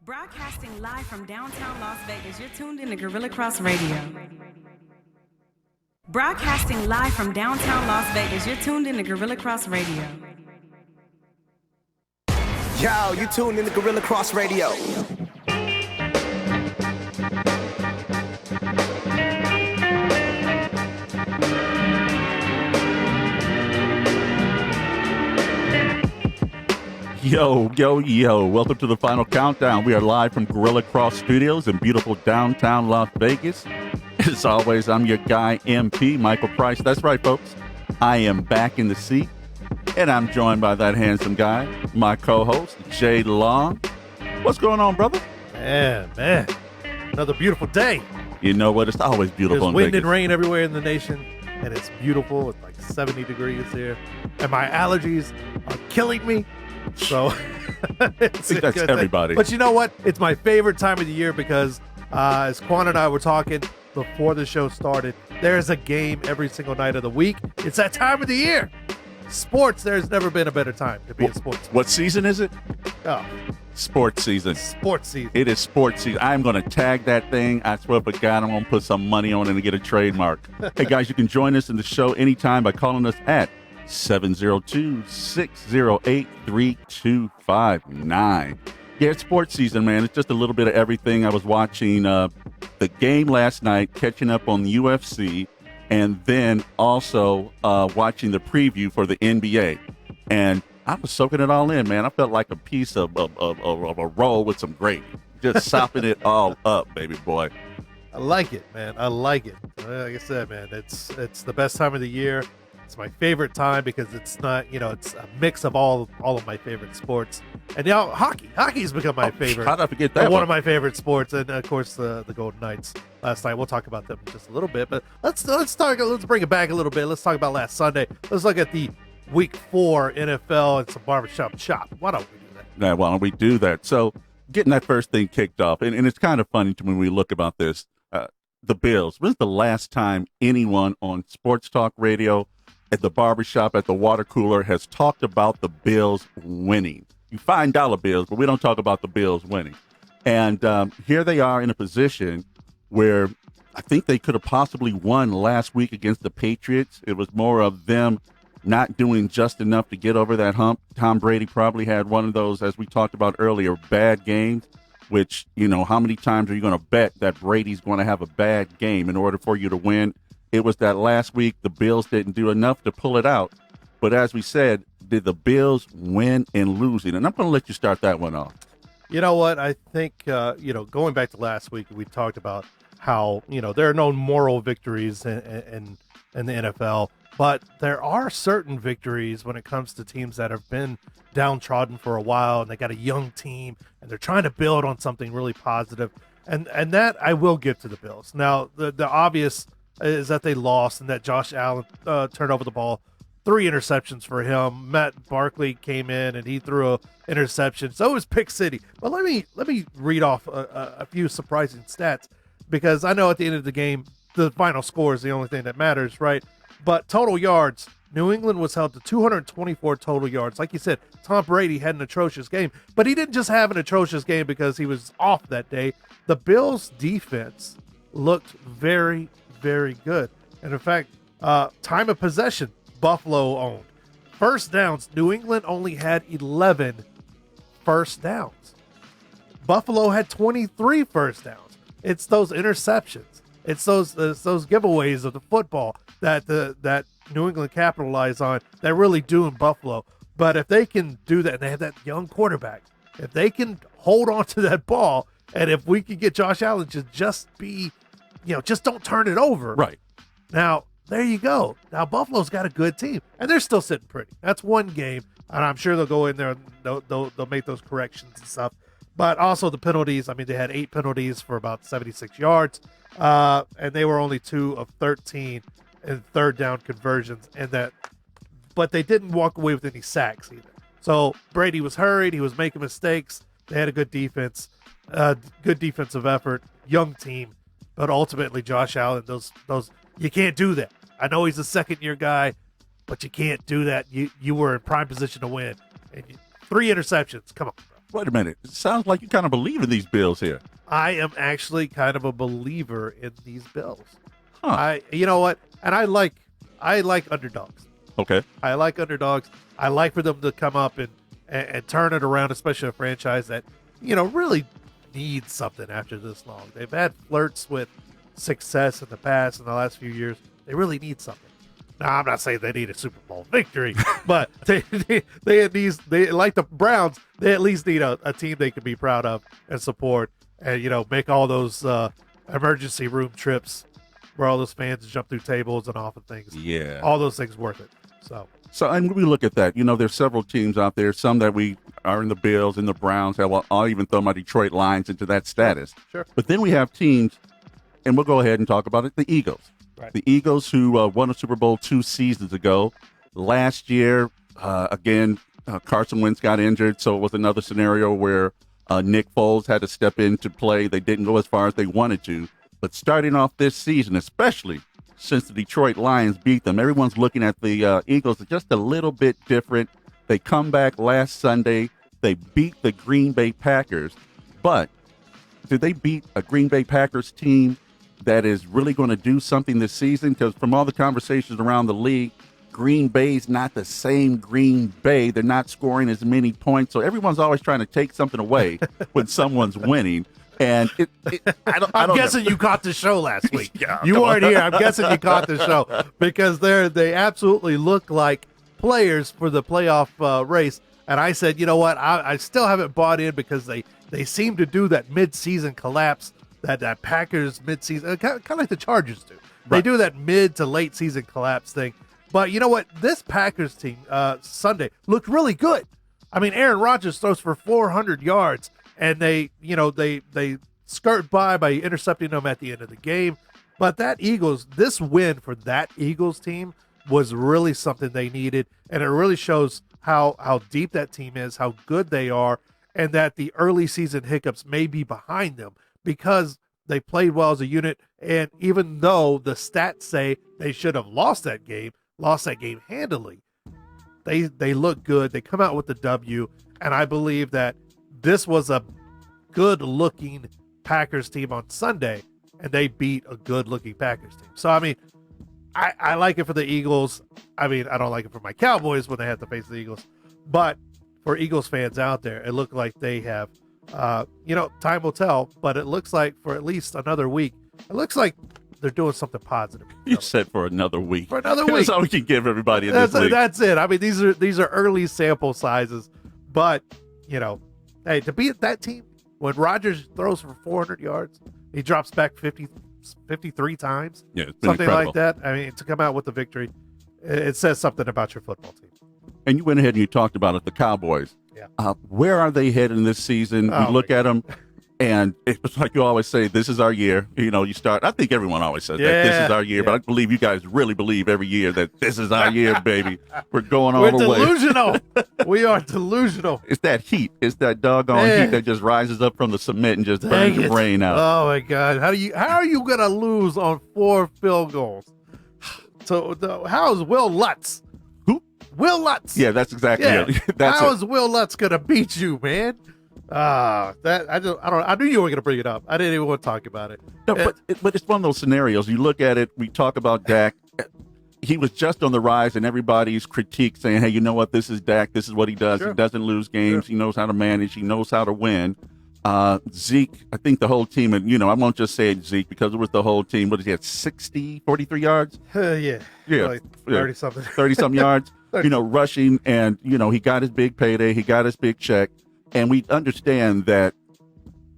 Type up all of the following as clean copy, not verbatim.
Broadcasting live from downtown Las Vegas, you're tuned in to Gorilla Cross Radio. Broadcasting live from downtown Las Vegas, you're tuned in to Gorilla Cross Radio. Yo, you tuned in to Gorilla Cross Radio. Yo. Welcome to the final countdown. We are live from Gorilla Cross Studios in beautiful downtown Las Vegas. As always, I'm your guy, MP, Michael Price. That's right, folks. I am back in the seat, and I'm joined by that handsome guy, my co-host, Jay Long. What's going on, brother? Man. Another beautiful day. You know what? It's always beautiful in There's wind Vegas. and rain everywhere in the nation, and it's beautiful. It's like 70 degrees here, and my allergies are killing me. So I think that's everybody. But you know what? It's my favorite time of the year because as Quan and I were talking before the show started, there's a game every single night of the week. It's that time of the year. Sports, there's never been a better time to be a sports. What season is it? Oh, Sports season. sports season. It is sports season. I'm going to tag that thing. I swear to God, I'm going to put some money on it and get a trademark. Hey, guys, you can join us in the show anytime by calling us at 702-608-3259. Yeah, it's sports season, man. It's just a little bit of everything. I was watching the game last night, catching up on the UFC, and then also watching the preview for the NBA. And I was soaking it all in, man. I felt like a piece of a roll with some gravy. Just sopping it all up, baby boy. I like it, man. I like it. Like I said, man, it's the best time of the year. It's my favorite time because it's not, it's a mix of all of my favorite sports. And now hockey's become my favorite. How did I forget that one of my favorite sports, and of course the Golden Knights last night. We'll talk about them in just a little bit, but let's bring it back a little bit. Let's talk about last Sunday. Let's look at the Week 4 NFL and some barbershop chop. Why don't we do that? Yeah, why don't we do that? So getting that first thing kicked off, and it's kind of funny to when we look about this, the Bills. When's the last time anyone on sports talk radio, at the barbershop, at the water cooler, has talked about the Bills winning? You $5 bills, but we don't talk about the Bills winning. And here they are in a position where I think they could have possibly won last week against the Patriots. It was more of them not doing just enough to get over that hump. Tom Brady probably had one of those, as we talked about earlier, bad games, which, how many times are you going to bet that Brady's going to have a bad game in order for you to win? It was that last week the Bills didn't do enough to pull it out. But as we said, did the Bills win and losing? And I'm going to let you start that one off. You know what? I think, going back to last week, we talked about how, there are no moral victories in the NFL, but there are certain victories when it comes to teams that have been downtrodden for a while, and they got a young team, and they're trying to build on something really positive. And that I will give to the Bills. Now, the obvious is that they lost and that Josh Allen turned over the ball. 3 interceptions for him. Matt Barkley came in and he threw an interception. So it was pick city. But let me read off a few surprising stats, because I know at the end of the game, the final score is the only thing that matters, right? But total yards, New England was held to 224 total yards. Like you said, Tom Brady had an atrocious game, but he didn't just have an atrocious game because he was off that day. The Bills' defense looked very, very good. And in fact, time of possession, Buffalo owned. First downs, New England only had 11 first downs. Buffalo had 23 first downs. It's those interceptions. It's those giveaways of the football that New England capitalized on that really doom Buffalo. But if they can do that, and they have that young quarterback, if they can hold on to that ball, and if we can get Josh Allen to just be, just don't turn it over. Right. Now, there you go. Now, Buffalo's got a good team, and they're still sitting pretty. That's one game, and I'm sure they'll go in there and they'll make those corrections and stuff. But also the penalties. I mean, they had 8 penalties for about 76 yards, and they were only 2 of 13 in third down conversions, but they didn't walk away with any sacks either. So Brady was hurried. He was making mistakes. They had a good defense, good defensive effort, young team, but ultimately Josh Allen, those you can't do that. I know he's a second-year guy, but you can't do that. You were in prime position to win. And 3 interceptions. Come on, bro. Wait a minute. It sounds like you kind of believe in these Bills here. I am actually kind of a believer in these Bills. Huh. You know what? And I like underdogs. Okay. I like underdogs. I like for them to come up and turn it around, especially a franchise that, really needs something after this long. They've had flirts with success in the past, in the last few years. They really need something. Now, I'm not saying they need a Super Bowl victory, but they like the Browns, they at least need a team they can be proud of and support and, make all those emergency room trips where all those fans jump through tables and off of things. Yeah. All those things worth it. So, and we look at that. There's several teams out there, some that we are in the Bills and the Browns. I'll even throw my Detroit Lions into that status. Sure. But then we have teams, and we'll go ahead and talk about it, the Eagles. Right. The Eagles who won a Super Bowl 2 seasons ago. Last year, Carson Wentz got injured, so it was another scenario where Nick Foles had to step in to play. They didn't go as far as they wanted to. But starting off this season, especially since the Detroit Lions beat them, everyone's looking at the Eagles just a little bit different. They come back last Sunday. They beat the Green Bay Packers. But did they beat a Green Bay Packers team that is really going to do something this season? Because from all the conversations around the league, Green Bay's not the same Green Bay. They're not scoring as many points. So everyone's always trying to take something away when someone's winning. And I'm guessing you caught the show last week. Yeah, you weren't here. I'm guessing you caught the show because they absolutely look like players for the playoff race. And I said, you know what? I still haven't bought in because they seem to do that mid-season collapse, that Packers mid-season, kind of like the Chargers do. They do that mid to late season collapse thing. But you know what? This Packers team Sunday looked really good. I mean, Aaron Rodgers throws for 400 yards. And they skirt by intercepting them at the end of the game. But this win for that Eagles team was really something they needed. And it really shows how deep that team is, how good they are, and that the early season hiccups may be behind them because they played well as a unit. And even though the stats say they should have lost that game handily, they look good. They come out with the W. And I believe that this was a good-looking Packers team on Sunday, and they beat a good-looking Packers team. So, I mean, I like it for the Eagles. I mean, I don't like it for my Cowboys when they have to face the Eagles. But for Eagles fans out there, it looked like they have, time will tell, but it looks like for at least another week, it looks like they're doing something positive. You said for another week. For another week. That's all we can give everybody in this league. That's it. I mean, these are early sample sizes, but, hey, to beat that team, when Rodgers throws for 400 yards, he drops back 53 times. Yeah, it's been something incredible. like that. I mean, to come out with the victory, it says something about your football team. And you went ahead and you talked about it, the Cowboys. Yeah. Where are they heading this season? Oh, you look at them, and it's like you always say, this is our year. You start. I think everyone always says that this is our year, but I believe you guys really believe every year that this is our year, baby. We're going all We're the way. delusional. We are delusional. It's that heat. It's that doggone heat that just rises up from the cement and just burns your brain out. Oh my God! How are you gonna lose on 4 field goals? So how is Will Lutz? Who? Will Lutz. Yeah, that's exactly it. That's how it. is Will Lutz gonna beat you, man? I knew you were gonna bring it up. I didn't even want to talk about it. No, but it's one of those scenarios. You look at it. We talk about Dak. He was just on the rise, and everybody's critique saying, "Hey, you know what? This is Dak. This is what he does. Sure. He doesn't lose games. Sure. He knows how to manage. He knows how to win." Zeke, I think the whole team, and I won't just say it, Zeke, because it was the whole team. What did he have? 43 yards? Yeah, like 30 something, 30 some yards. Rushing, and he got his big payday. He got his big check. And we understand that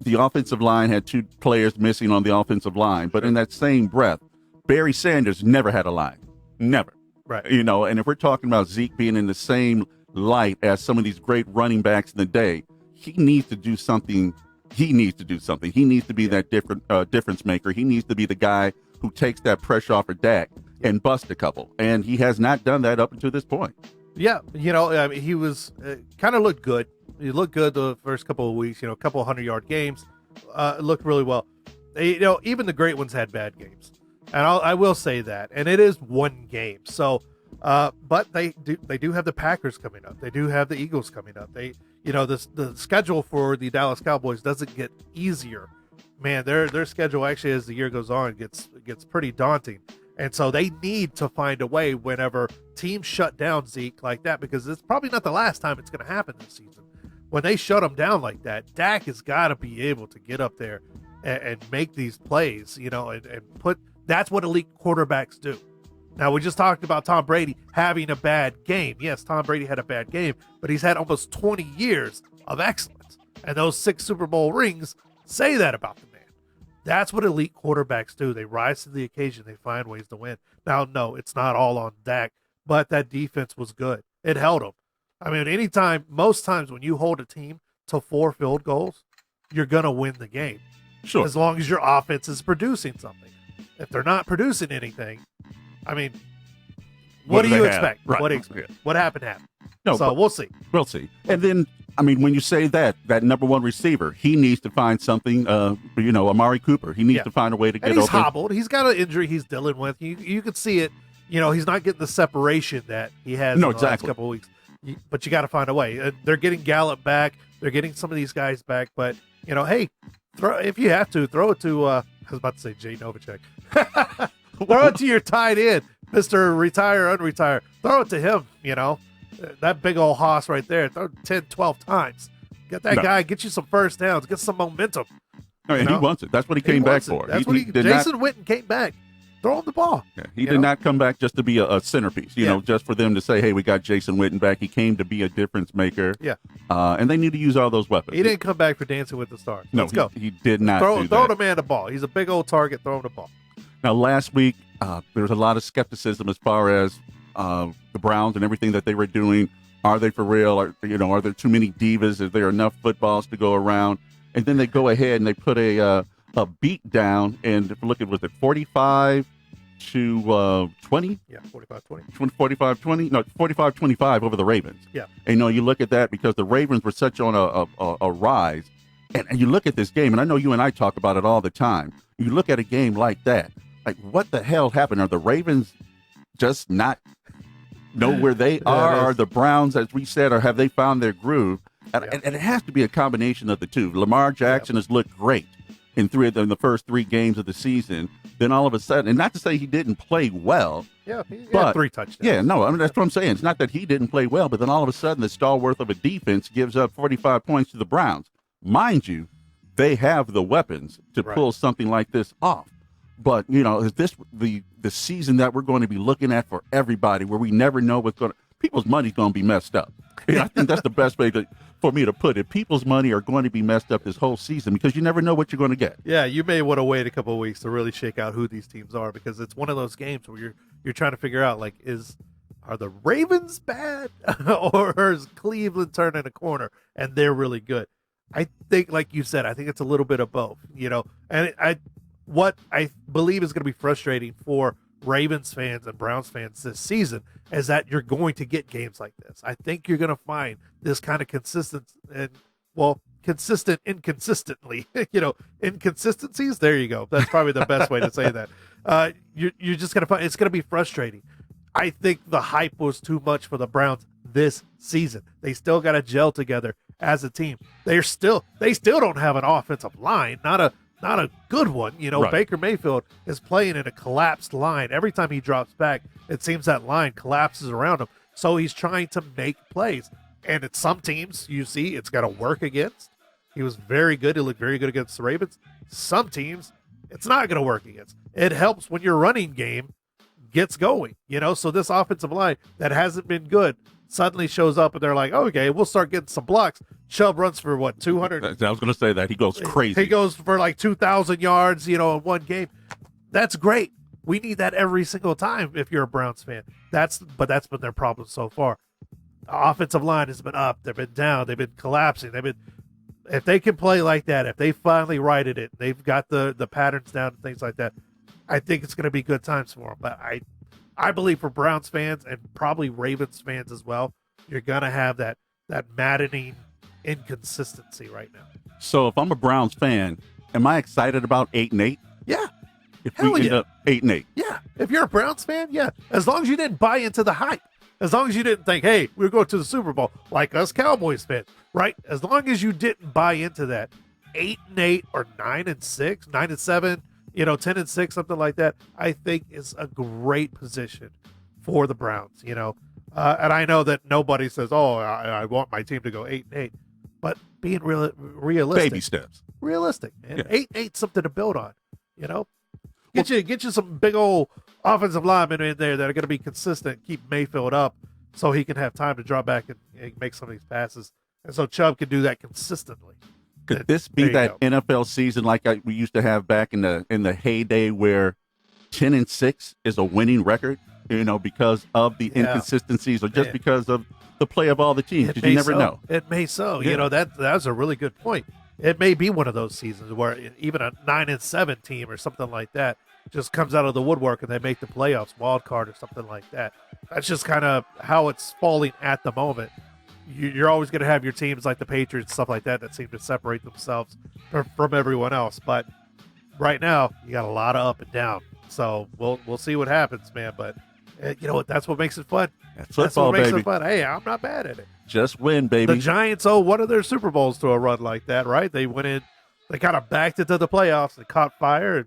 the offensive line had 2 players missing on the offensive line. But in that same breath, Barry Sanders never had a line. Never. right? And if we're talking about Zeke being in the same light as some of these great running backs in the day, he needs to do something. He needs to be that difference maker. He needs to be the guy who takes that pressure off of Dak and bust a couple. And he has not done that up until this point. Yeah, I mean, he was kind of looked good. He looked good the first couple of weeks. A couple of 100-yard games, looked really well. Even the great ones had bad games, and I will say that. And it is one game, so but they do have the Packers coming up. They do have the Eagles coming up. They the schedule for the Dallas Cowboys doesn't get easier. Man, their schedule actually, as the year goes on, gets pretty daunting. And so they need to find a way whenever teams shut down Zeke like that, because it's probably not the last time it's going to happen this season. When they shut him down like that, Dak has got to be able to get up there and make these plays, and put – that's what elite quarterbacks do. Now, we just talked about Tom Brady having a bad game. Yes, Tom Brady had a bad game, but he's had almost 20 years of excellence. And those 6 Super Bowl rings say that about the man. That's what elite quarterbacks do. They rise to the occasion. They find ways to win. Now, no, it's not all on Dak, but that defense was good. It held them. I mean, most times when you hold a team to 4 field goals, you're going to win the game. Sure. As long as your offense is producing something. If they're not producing anything, I mean, what do you expect? Right. What do you expect? Yeah. What happened? No, so we'll see. We'll see. And then, I mean, when you say that number one receiver, he needs to find something, Amari Cooper. He needs to find a way to get and he's open. hobbled. He's got an injury he's dealing with. You can see it. He's not getting the separation that he has in the last couple of weeks. But you got to find a way. They're getting Gallup back. They're getting some of these guys back. But, hey, if you have to, throw it to, I was about to say Jay Novacek. Throw it to your tight end, Mr. Retire, Unretire. Throw it to him, That big old hoss right there. Throw 10, 12 times. Get that guy, get you some first downs, get some momentum. And he wants it. That's what he came back for. That's what Jason Witten came back. Throw him the ball. Yeah, he did not come back just to be a centerpiece, just for them to say, hey, we got Jason Witten back. He came to be a difference maker. Yeah. And they need to use all those weapons. He didn't come back for Dancing with the Stars. Let's go. He did not throw the man the ball. He's a big old target. Throw him the ball. Now, last week, there was a lot of skepticism as far as the Browns and everything that they were doing. Are they for real? Are there too many divas? Is there enough footballs to go around? And then they go ahead and they put a beat down. And if you look at, was it 45 to 20? Yeah, 45-20. 45-20? No, 45-25 over the Ravens. Yeah. And, you look at that because the Ravens were such on a rise. And you look at this game, and I know you and I talk about it all the time. You look at a game like that. Like, what the hell happened? Are the Ravens just not know where they are? Are the Browns, as we said, or have they found their groove? And it has to be a combination of the two. Lamar Jackson has looked great in the first 3 games of the season. Then all of a sudden, and not to say he didn't play well. Yeah, he had 3 touchdowns. Yeah, no, I mean, that's what I'm saying. It's not that he didn't play well, but then all of a sudden the stalwart of a defense gives up 45 points to the Browns. Mind you, they have the weapons to pull something like this off. But, is this the season that we're going to be looking at for everybody, where we never know what's going to – people's money's going to be messed up. And I think that's the best way for me to put it. People's money are going to be messed up this whole season because you never know what you're going to get. Yeah, you may want to wait a couple of weeks to really shake out who these teams are, because it's one of those games where you're trying to figure out, like, are the Ravens bad or is Cleveland turning a corner and they're really good? I think, like you said, I think it's a little bit of both, and what I believe is going to be frustrating for Ravens fans and Browns fans this season is that you're going to get games like this. I think you're going to find this kind of consistent inconsistently, inconsistencies. There you go. That's probably the best way to say that. You're just going to find it's going to be frustrating. I think the hype was too much for the Browns this season. They still got to gel together as a team. They still don't have an offensive line, not a good one. Right. Baker Mayfield is playing in a collapsed line. Every time he drops back, it seems that line collapses around him. So he's trying to make plays. And at some teams, you see, it's got to work against. He was very good. He looked very good against the Ravens. Some teams, it's not going to work against. It helps when your running game gets going. So this offensive line that hasn't been good suddenly shows up and they're like, okay, we'll start getting some blocks. Chubb runs for 200. I was going to say that. He goes crazy. He goes for like 2,000 yards, in one game. That's great. We need that every single time if you're a Browns fan. That's been their problem so far. The offensive line has been up. They've been down. They've been collapsing. If they can play like that, if they finally righted it, they've got the patterns down and things like that, I think it's going to be good times for them. But I believe for Browns fans and probably Ravens fans as well, you're going to have that maddening inconsistency right now. So if I'm a Browns fan, am I excited about 8-8? Yeah. If we end up 8-8. Yeah. If you're a Browns fan, yeah. As long as you didn't buy into the hype. As long as you didn't think, hey, we're going to the Super Bowl, like us Cowboys fans, right? As long as you didn't buy into that 8-8 or 9-6, 9-7, 10-6, something like that, I think is a great position for the Browns, And I know that nobody says, oh, I want my team to go 8-8, but being realistic. Baby steps. Realistic, man. Yeah. 8-8, something to build on, Get you some big old offensive linemen in there that are going to be consistent, keep Mayfield up so he can have time to draw back and make some of these passes. And so Chubb can do that consistently. Could this be that go. NFL season like we used to have back in the heyday where 10-6 is a winning record, because of the inconsistencies or just because of the play of all the teams? Because you never know. It may so. Yeah. That's a really good point. It may be one of those seasons where even a 9-7 team or something like that just comes out of the woodwork and they make the playoffs, wild card or something like that. That's just kind of how it's falling at the moment. You're always going to have your teams like the Patriots, stuff like that seem to separate themselves from everyone else. But right now, you got a lot of up and down. So we'll see what happens, man. But you know what? That's what makes it fun. That's football, what makes baby. it fun. Hey, I'm not bad at it. Just win, baby. The Giants owe one of their Super Bowls to a run like that, right? They went in, they kind of backed it to the playoffs and caught fire, and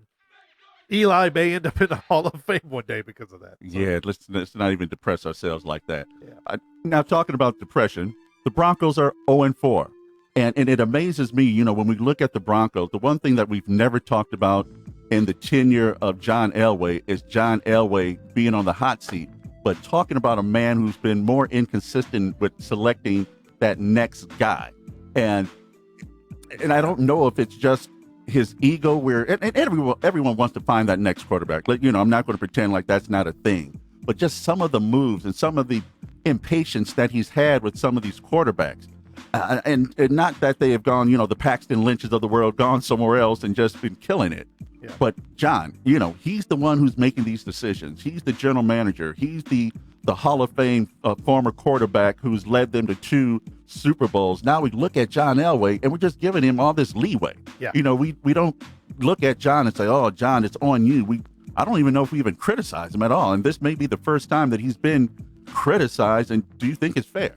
Eli may end up in the Hall of Fame one day because of that. So. Yeah, let's not even depress ourselves like that. Yeah. Now, talking about depression, the Broncos are 0-4. And it amazes me, when we look at the Broncos, the one thing that we've never talked about in the tenure of John Elway is John Elway being on the hot seat. But talking about a man who's been more inconsistent with selecting that next guy. And I don't know if it's just his ego and everyone wants to find that next quarterback. I'm not going to pretend like that's not a thing. But just some of the moves and some of the impatience that he's had with some of these quarterbacks. And not that they have gone, the Paxton Lynches of the world, gone somewhere else and just been killing it. Yeah. But John, he's the one who's making these decisions. He's the general manager. He's the Hall of Fame former quarterback who's led them to 2 Super Bowls. Now we look at John Elway and we're just giving him all this leeway. Yeah. We don't look at John and say, oh, John, it's on you. I don't even know if we even criticize him at all. And this may be the first time that he's been criticized. And do you think it's fair?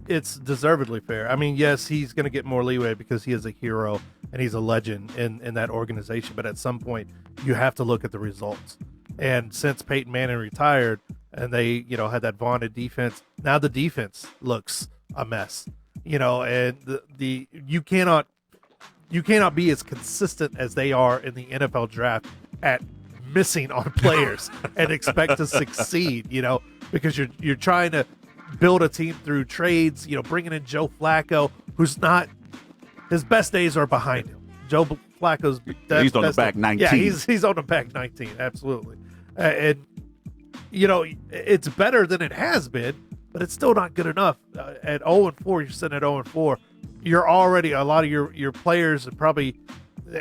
It's deservedly fair. I mean, yes, he's going to get more leeway because he is a hero and he's a legend in that organization. But at some point, you have to look at the results. And since Peyton Manning retired and they, had that vaunted defense, now the defense looks a mess. And you cannot be as consistent as they are in the NFL draft at missing on players and expect to succeed. Because you're trying to build a team through trades, bringing in Joe Flacco, who's not, his best days are behind him. Joe Flacco's he's on the back 19. Yeah, he's on the back 19, absolutely. And it's better than it has been, but it's still not good enough. At 0-4, you're sitting at 0-4. You're already, a lot of your players, and probably,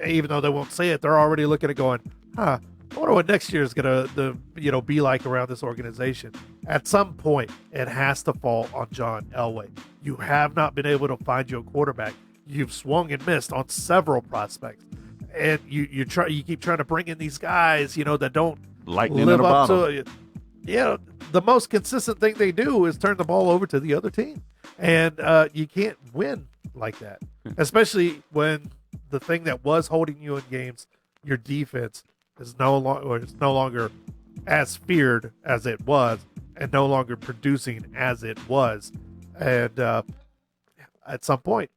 even though they won't say it, they're already looking at going, I wonder what next year is going to be like around this organization. At some point, it has to fall on John Elway. You have not been able to find you a quarterback. You've swung and missed on several prospects, and you keep trying to bring in these guys, that don't live up to it. The most consistent thing they do is turn the ball over to the other team, and you can't win like that, especially when the thing that was holding you in games, your defense, is no longer as feared as it was and no longer producing as it was. And at some point,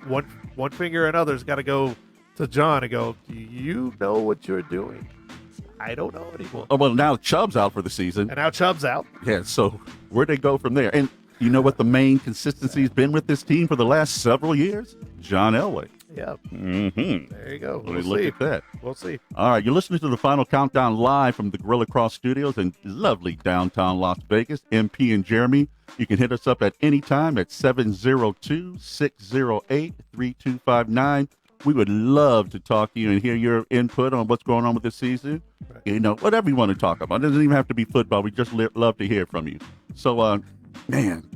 one finger and others got to go to John and go, do you know what you're doing? I don't know anymore. Oh, well, now Chubb's out for the season. And now Chubb's out. Yeah, so where'd they go from there? And you know what the main consistency has been with this team for the last several years? John Elway. Yeah. Mm-hmm. There you go. We'll look at that. We'll see. All right, you're listening to the Final Countdown live from the Gorilla Cross Studios in lovely downtown Las Vegas. MP and Jeremy, you can hit us up at any time at 702-608-3259. We would love to talk to you and hear your input on what's going on with this season. Right. Whatever you want to talk about. It doesn't even have to be football. We just love to hear from you. So, man,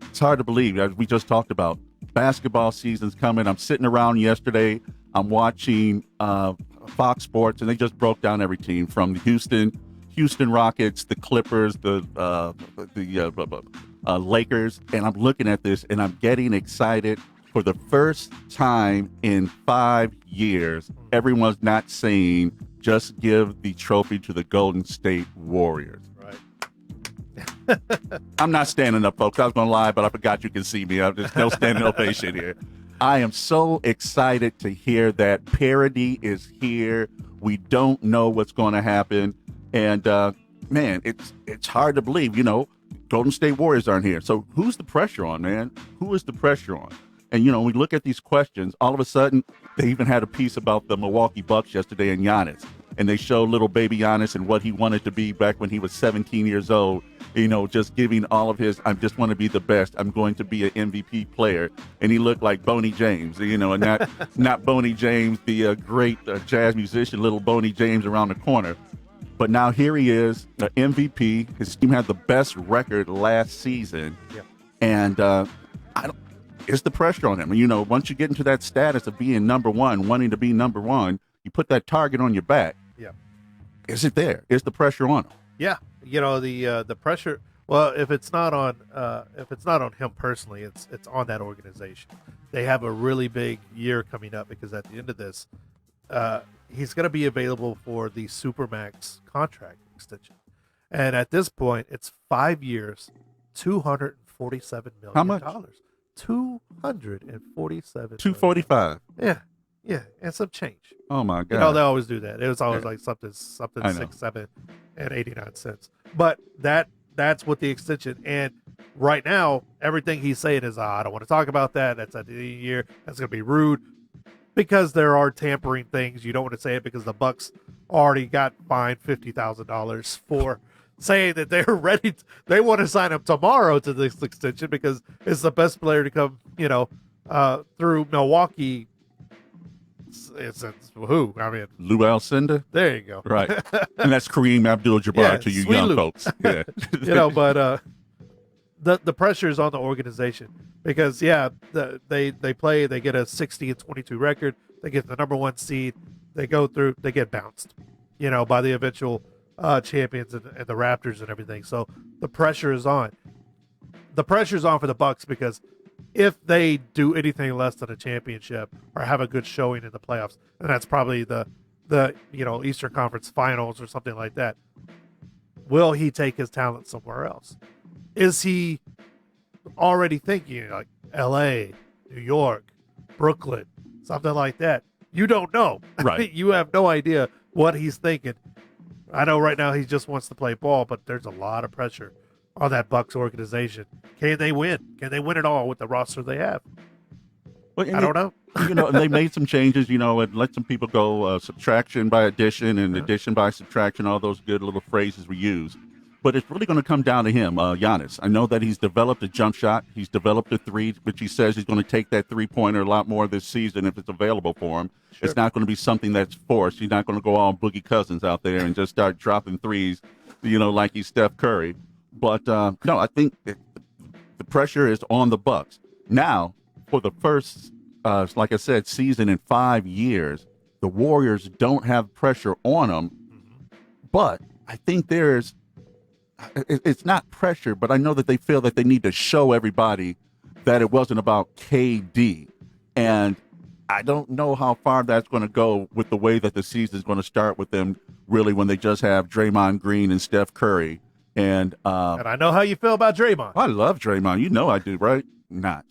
it's hard to believe, as we just talked about, basketball season's coming. I'm sitting around yesterday. I'm watching Fox Sports, and they just broke down every team from Houston Houston Rockets, the Clippers, the Lakers, and I'm looking at this and I'm getting excited. For the first time in 5 years, everyone's not saying just give the trophy to the Golden State Warriors. Right. I'm not standing up, folks. I was going to lie, but I forgot you can see me. I'm just no standing ovation here. I am so excited to hear that parity is here. We don't know what's going to happen. And, man, it's hard to believe, Golden State Warriors aren't here. So who's the pressure on, man? Who is the pressure on? And, we look at these questions, all of a sudden, they even had a piece about the Milwaukee Bucks yesterday and Giannis. And they showed little baby Giannis and what he wanted to be back when he was 17 years old, just giving all of his, I just want to be the best. I'm going to be an MVP player. And he looked like Boney James, and not Boney James, the great jazz musician, little Boney James around the corner. But now here he is, the MVP. His team had the best record last season. Yeah. And it's the pressure on him. Once you get into that status of being number one, wanting to be number one, you put that target on your back. Yeah. Is it there? Is the pressure on him? Yeah. The pressure. Well, if it's not on him personally, it's on that organization. They have a really big year coming up because at the end of this, he's going to be available for the Supermax contract extension, and at this point, it's 5 years, $247 million. How much? $247. 245. Yeah, and some change. Oh my God! They always do that. It was always like something 6, 7, and 89 cents. But that's what the extension. And right now, everything he's saying is, I don't want to talk about that. That's at the end of the year. That's going to be rude because there are tampering things. You don't want to say it because the Bucks already got fined $50,000 for saying that they're ready. They want to sign him tomorrow to this extension because it's the best player to come, through Milwaukee. It's who? I mean, Lou Alcindor. There you go. Right, and that's Kareem Abdul-Jabbar to you Sweet young Lou. folks. Yeah, But the pressure is on the organization because they play. They get a 60-22 record. They get the number 1 seed. They go through. They get bounced, by the eventual champions and the Raptors and everything. So the pressure is on. The pressure is on for the Bucks because if they do anything less than a championship or have a good showing in the playoffs, and that's probably the Eastern Conference Finals or something like that, will he take his talent somewhere else? Is he already thinking like L.A., New York, Brooklyn, something like that? You don't know. Right. You have no idea what he's thinking. I know right now he just wants to play ball, but there's a lot of pressure on that Bucks organization. Can they win? Can they win it all with the roster they have? Well, I don't know. And they made some changes, and let some people go subtraction by addition and addition by subtraction, all those good little phrases we use. But it's really going to come down to him, Giannis. I know that he's developed a jump shot. He's developed a three, which he says he's going to take that three-pointer a lot more this season if it's available for him. Sure. It's not going to be something that's forced. He's not going to go all Boogie Cousins out there and just start dropping threes, like he's Steph Curry. But, no, I think the pressure is on the Bucks. Now, for the first, like I said, season in 5 years, the Warriors don't have pressure on them. But I think it's not pressure, but I know that they feel that they need to show everybody that it wasn't about KD. And I don't know how far that's going to go with the way that the season is going to start with them, really, when they just have Draymond Green and Steph Curry. And I know how you feel about Draymond. I love Draymond. I do, right? Not,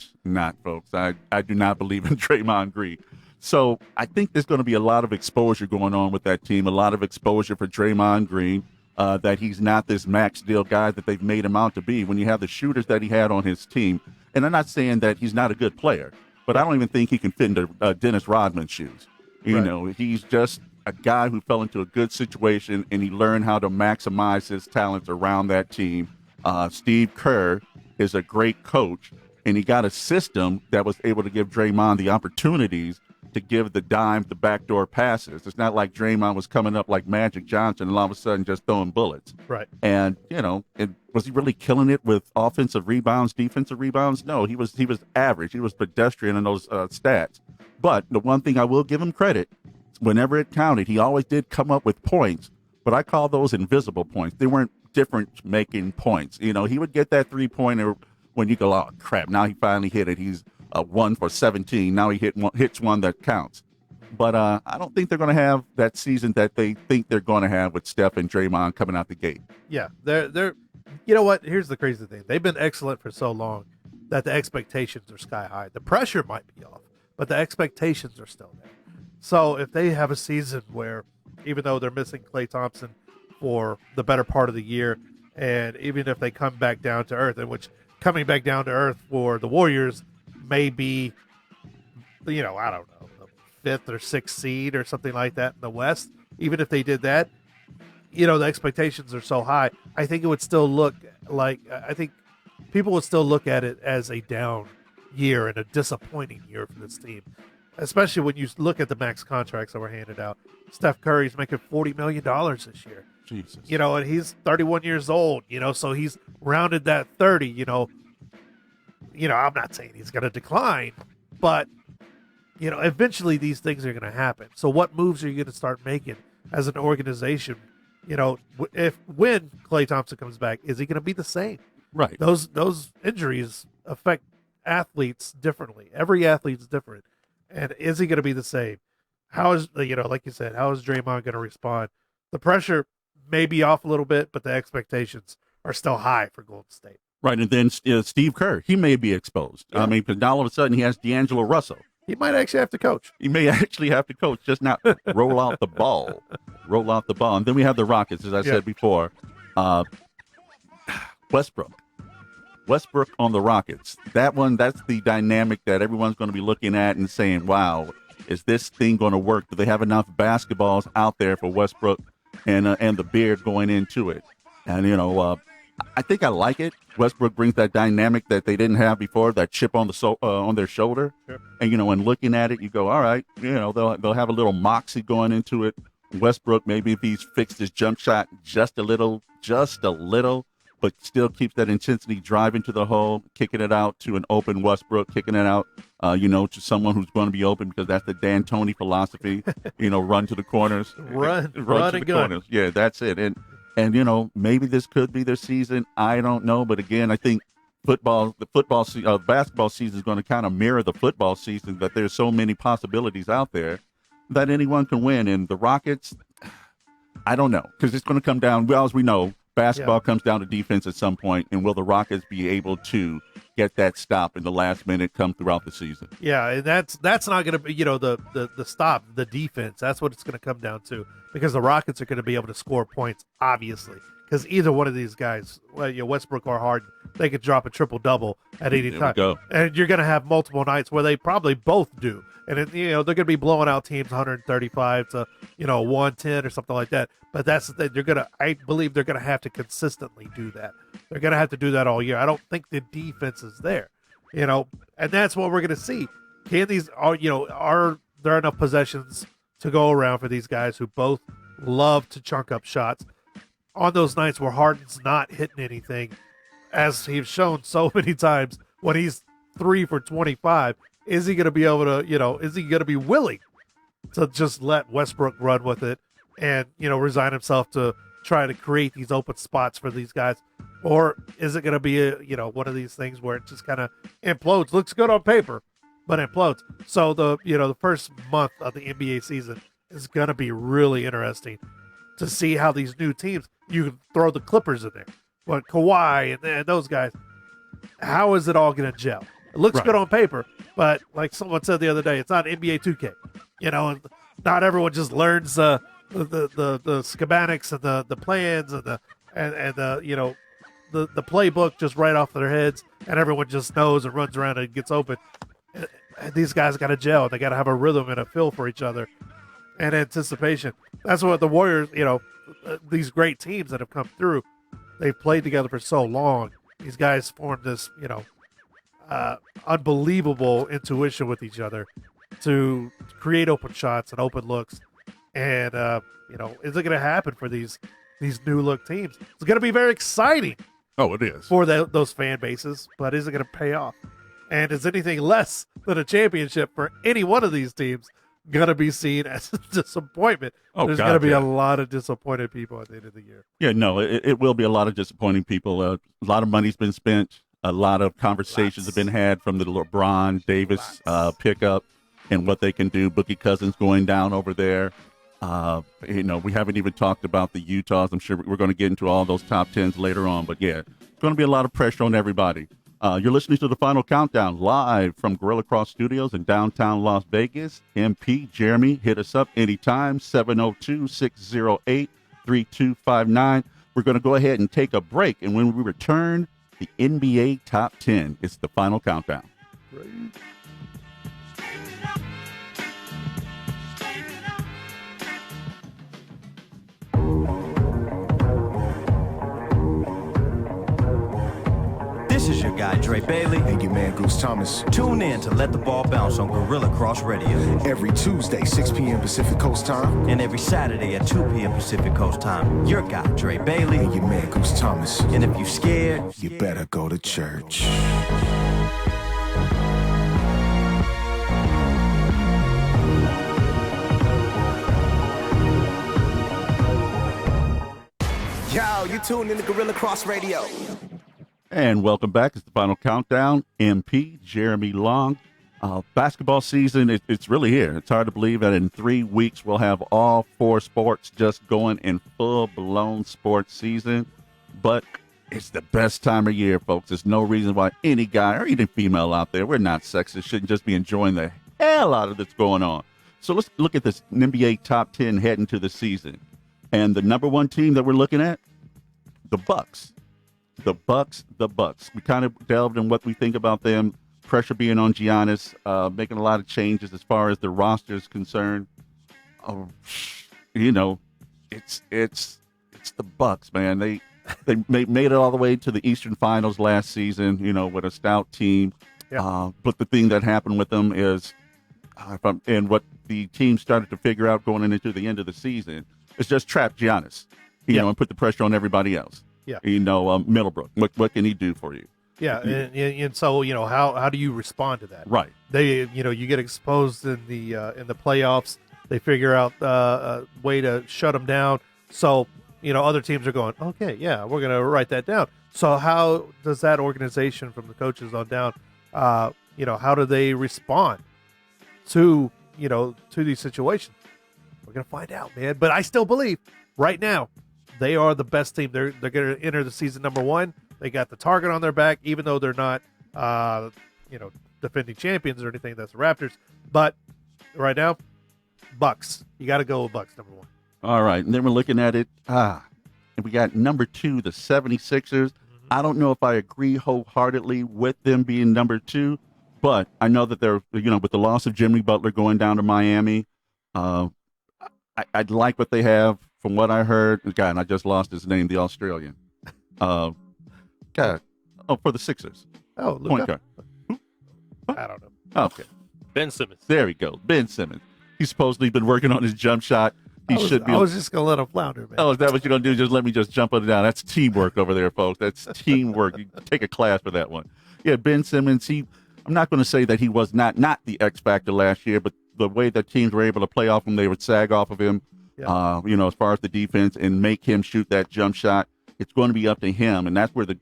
folks. I do not believe in Draymond Green. So I think there's going to be a lot of exposure going on with that team, a lot of exposure for Draymond Green. That he's not this max deal guy that they've made him out to be when you have the shooters that he had on his team. And I'm not saying that he's not a good player, but I don't even think he can fit into Dennis Rodman's shoes. He's just a guy who fell into a good situation and he learned how to maximize his talents around that team. Steve Kerr is a great coach, and he got a system that was able to give Draymond the opportunities to give the dime, the backdoor passes. It's not like Draymond was coming up like Magic Johnson and all of a sudden just throwing bullets. Right. And, was he really killing it with offensive rebounds, defensive rebounds? No, he was average. He was pedestrian in those stats. But the one thing I will give him credit, whenever it counted, he always did come up with points, but I call those invisible points. They weren't difference making points. You know, he would get that 3-pointer when you go, oh crap, now he finally hit it. He's 1 for 17. Now he hits one that counts. But I don't think they're going to have that season that they think they're going to have with Steph and Draymond coming out the gate. Yeah, they're. You know what? Here's the crazy thing. They've been excellent for so long that the expectations are sky high. The pressure might be off, but the expectations are still there. So if they have a season where, even though they're missing Klay Thompson for the better part of the year, and even if they come back down to earth, in which coming back down to earth for the Warriors may be, I don't know, the 5th or 6th seed or something like that in the West, even if they did that, the expectations are so high. I think it would still look like, I think people would still look at it as a down year and a disappointing year for this team, especially when you look at the max contracts that were handed out. Steph Curry's making $40 million this year. Jesus. And he's 31 years old, so he's rounded that 30, I'm not saying he's going to decline, but, eventually these things are going to happen. So what moves are you going to start making as an organization? When Klay Thompson comes back, is he going to be the same? Right. Those injuries affect athletes differently. Every athlete's different. And is he going to be the same? How is, like you said, how is Draymond going to respond? The pressure may be off a little bit, but the expectations are still high for Golden State. Right. And then Steve Kerr, he may be exposed. Yeah. I mean, because now all of a sudden he has D'Angelo Russell. He might actually have to coach. He may actually have to coach, just not roll out the ball. Roll out the ball. And then we have the Rockets, as I said before. Westbrook on the Rockets. That's the dynamic that everyone's going to be looking at and saying, wow, is this thing going to work? Do they have enough basketballs out there for Westbrook and the Beard going into it? And, I think I like it. Westbrook brings that dynamic that they didn't have before, that chip on their shoulder. Sure. And, when looking at it, you go, all right, they'll have a little moxie going into it. Westbrook, maybe if he's fixed his jump shot just a little, but still keeps that intensity driving to the hole, kicking it out to an open Westbrook, kicking it out, to someone who's going to be open, because that's the D'Antoni philosophy, run to the corners. Run to and the gun. Corners. Yeah, that's it. And maybe this could be their season. I don't know. But again, I think basketball season is going to kind of mirror the football season, that there's so many possibilities out there that anyone can win. And the Rockets, I don't know, because it's going to come down, well, as we know, basketball comes down to defense at some point, and will the Rockets be able to get that stop in the last minute come throughout the season? Yeah, and that's not going to be, the stop, the defense. That's what it's going to come down to, because the Rockets are going to be able to score points, obviously, because either one of these guys, Westbrook or Harden, they could drop a triple-double at any time. And you're going to have multiple nights where they probably both do. And, they're going to be blowing out teams 135 to, 110 or something like that. But that's the thing. I believe they're going to have to consistently do that. They're going to have to do that all year. I don't think the defense is there, and that's what we're going to see. Are there enough possessions to go around for these guys who both love to chunk up shots on those nights where Harden's not hitting anything, as he's shown so many times when he's 3 for 25? Is he going to be able to, is he going to be willing to just let Westbrook run with it and, resign himself to try to create these open spots for these guys? Or is it going to be, one of these things where it just kind of implodes? Looks good on paper, but implodes. So the first month of the NBA season is going to be really interesting to see how these new teams, you can throw the Clippers in there, but Kawhi and those guys, how is it all going to gel? It looks good on paper, but like someone said the other day, it's not NBA 2K. Not everyone just learns the schematics and the plans and the playbook just right off their heads, and everyone just knows and runs around and gets open. And these guys got to gel. They got to have a rhythm and a feel for each other and anticipation. That's what the Warriors, these great teams that have come through, they've played together for so long. These guys formed this, unbelievable intuition with each other to create open shots and open looks. And, is it going to happen for these new look teams? It's going to be very exciting. Oh, it is. For those fan bases, but is it going to pay off? And is anything less than a championship for any one of these teams gonna be seen as a disappointment. Oh, There's God, gonna be yeah. a lot of disappointed people at the end of the year. Yeah, no, it will be a lot of disappointing people. A lot of money's been spent. A lot of conversations have been had from the LeBron Davis pickup and what they can do. Boogie Cousins going down over there. We haven't even talked about the Utahs. I'm sure we're going to get into all those top tens later on. But yeah, it's going to be a lot of pressure on everybody. You're listening to the Final Countdown live from Gorilla Cross Studios in downtown Las Vegas. MP Jeremy, hit us up anytime, 702-608-3259. We're going to go ahead and take a break. And when we return, the NBA Top 10. It's the Final Countdown. Great. This is your guy, Dre Bailey. And your man, Goose Thomas. Tune in to Let the Ball Bounce on Gorilla Cross Radio. Every Tuesday, 6 p.m. Pacific Coast Time. And every Saturday at 2 p.m. Pacific Coast Time. Your guy, Dre Bailey. And your man, Goose Thomas. And if you scared, you better go to church. Yo, you tuned in to Gorilla Cross Radio. And welcome back. It's the Final Countdown. MP Jeremy Long. Basketball season, it's really here. It's hard to believe that in 3 weeks we'll have all 4 sports just going in full-blown sports season. But it's the best time of year, folks. There's no reason why any guy or even female out there, we're not sexist, shouldn't just be enjoying the hell out of that's going on. So let's look at this NBA Top 10 heading to the season. And the number one team that we're looking at, the Bucks. The Bucks. We kind of delved in what we think about them. Pressure being on Giannis, making a lot of changes as far as the roster is concerned. It's the Bucks, man. They made it all the way to the Eastern Finals last season, with a stout team. Yeah. But the thing that happened with them is, and what the team started to figure out going into the end of the season, is just trap Giannis, and put the pressure on everybody else. Yeah. Middlebrook, what can he do for you? Yeah, and so how do you respond to that? Right. They you get exposed in the playoffs. They figure out a way to shut them down. So other teams are going, okay, yeah, we're gonna write that down. So how does that organization from the coaches on down, how do they respond to these situations? We're gonna find out, man. But I still believe right now they are the best team. They're gonna enter the season number 1. They got the target on their back, even though they're not, defending champions or anything. That's the Raptors. But right now, Bucks. You got to go with Bucks, number 1. All right. And then we're looking at it. And we got number 2, the 76ers. Mm-hmm. I don't know if I agree wholeheartedly with them being number 2, but I know that they're, with the loss of Jimmy Butler going down to Miami, I like what they have from what I heard. God, and I just lost his name, the Australian. For the Sixers. Oh, Luka? Point guard. I don't know. Okay. Ben Simmons. There we go. Ben Simmons. He's supposedly been working on his jump shot. I was just going to let him flounder, man. Oh, is that what you're going to do? Just let me just jump up and down. That's teamwork over there, folks. That's teamwork. You take a class for that one. Yeah, Ben Simmons, I'm not going to say that he was not the X factor last year, but the way that teams were able to play off him, they would sag off of him, as far as the defense and make him shoot that jump shot. It's going to be up to him, and that's where the